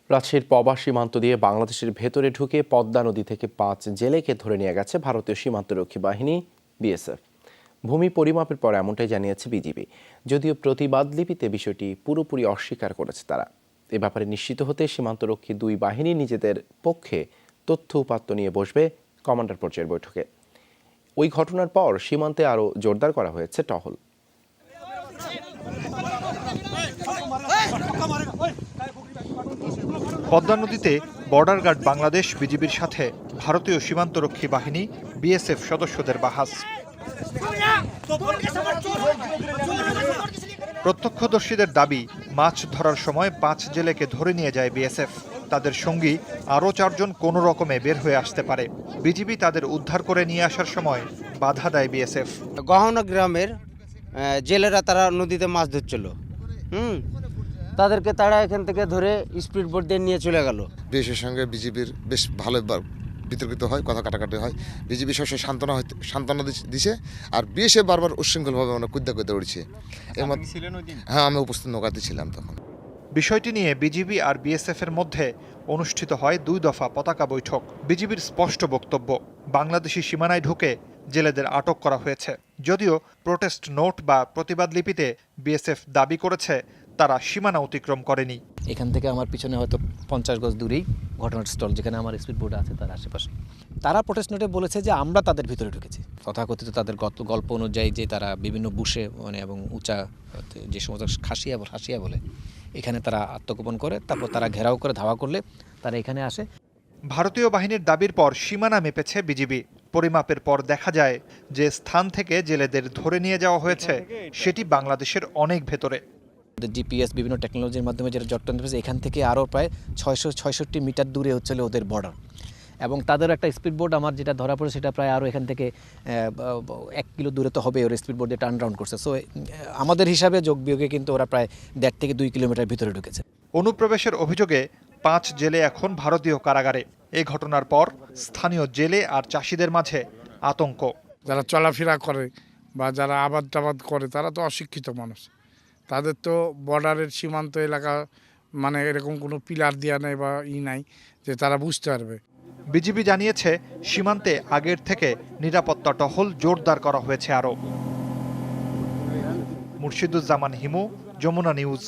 রাজশাহীর পবা সীমান্ত দিয়ে বাংলাদেশের ভেতরে ঢুকে পদ্মা নদী থেকে 5 জেলেকে ধরে নিয়ে গেছে ভারতীয় সীমান্তরক্ষী বাহিনী বিএসএফ। ভূমি পরিমাপের পর এমনটাই জানিয়েছে বিজিবি, যদিও প্রতিবাদ লিপিতে বিষয়টি পুরোপুরি অস্বীকার করেছে তারা। এ ব্যাপারে নিশ্চিত হতে সীমান্তরক্ষী দুই বাহিনী নিজেদের পক্ষে তথ্য উপাত্ত নিয়ে বসবে কমান্ডার পর্যায়ের বৈঠকে। ওই ঘটনার পর সীমান্তে আরও জোরদার করা হয়েছে টহল। পদ্মা নদীতে বর্ডার গার্ড বাংলাদেশ বিজিবির সাথে ভারতীয় সীমান্তরক্ষী বাহিনী বিএসএফ সদস্যদের বাহাস। প্রত্যক্ষদর্শীদের দাবি, মাছ ধরার সময় 5 জেলেকে ধরে নিয়ে যায় বিএসএফ। তাদের সঙ্গী আরও 4 জন কোনো রকমে বের হয়ে আসতে পারে। বিজিবি তাদের উদ্ধার করে নিয়ে আসার সময় বাধা দেয় বিএসএফ। গহনা গ্রামের জেলেরা তারা নদীতে মাছ ধরছিল, তাদেরকে তারা এখান থেকে ধরে স্পিড বোট দিয়ে নিয়ে চলে গেল। বিএসএফের সঙ্গে বিজিবির বেশ ভালো বিতর্কিত হয়, কথা কাটাকাটি হয়। বিজিবি সবসময় সান্ত্বনা দিছে, আর বিএসএফ বারবার উচ্ছৃঙ্খলভাবে কুদ্দা উঠছে। হ্যাঁ, আমি উপস্থিত নৌকাতে ছিলাম তখন। বিষয়টি নিয়ে বিজিবি আর বিএসএফ এর মধ্যে অনুষ্ঠিত হয় 2 দফা পতাকা বৈঠক। বিজিবির স্পষ্ট বক্তব্য, বাংলাদেশি সীমানায় ঢুকে জেলেদের আটক করা হয়েছে। যদিও প্রোটেস্ট নোট বা প্রতিবাদ লিপিতে বিএসএফ দাবি করেছে তারা সীমানা অতিক্রম করেনি। এখান থেকে আমার পিছনে হয়তো 50 গজ দূরেই ঘটনার স্থল, যেখানে আমার স্পিড বোট আছে তার আশেপাশে। তারা প্রোটেস্ট নোটে বলেছে যে আমরা তাদের ভিতরে ঢুকেছি। তথাকথিত তাদের গল্প অনুযায়ী যে তারা বিভিন্ন বুশে এবং উঁচা যে সমস্ত হাসিয়া বলে এখানে তারা আত্মগোপন করে, তারপর তারা ঘেরাও করে ধাওয়া করলে তারা এখানে আসে। ভারতীয় বাহিনীর দাবির পর সীমানা মেপেছে বিজিবি। পরিমাপের পর দেখা যায় যে স্থান থেকে জেলেদের ধরে নিয়ে যাওয়া হয়েছে সেটি বাংলাদেশের অনেক ভেতরে। জিপিএস বিভিন্ন টেকনোলজির মাধ্যমে যেটা জট্টন পেয়েছে, এখান থেকে আরও প্রায় 666 মিটার দূরে হচ্ছে ওদের বর্ডার। এবং তাদের একটা স্পিড বোট আমার যেটা ধরা পড়ে সেটা প্রায় আরও এখান থেকে 1 কিলো দূরে তো হবে, ওর স্পিড বোট দিয়ে টার্ন রাউন্ড করছে। সো আমাদের হিসাবে যোগ বিয়োগে কিন্তু ওরা প্রায় 1.5 থেকে 2 কিলোমিটার ভিতরে ঢুকেছে। অনুপ্রবেশের অভিযোগে 5 জেলে এখন ভারতীয় কারাগারে। এই ঘটনার পর স্থানীয় জেলে আর চাষিদের মাঝে আতঙ্ক। যারা চলাফেরা করে বা যারা আবাদ টাবাদ করে তারা তো অশিক্ষিত মানুষ, তাদের তো বর্ডারের সীমান্ত এলাকা মানে এরকম কোনো পিলার দেওয়া নেই বা নাই যে তারা বুঝতে পারবে। বিজিবি জানিয়েছে সীমান্তে আগের থেকে নিরাপত্তা টহল জোরদার করা হয়েছে আরও। মুর্শিদুজ্জামান হিমু, যমুনা নিউজ।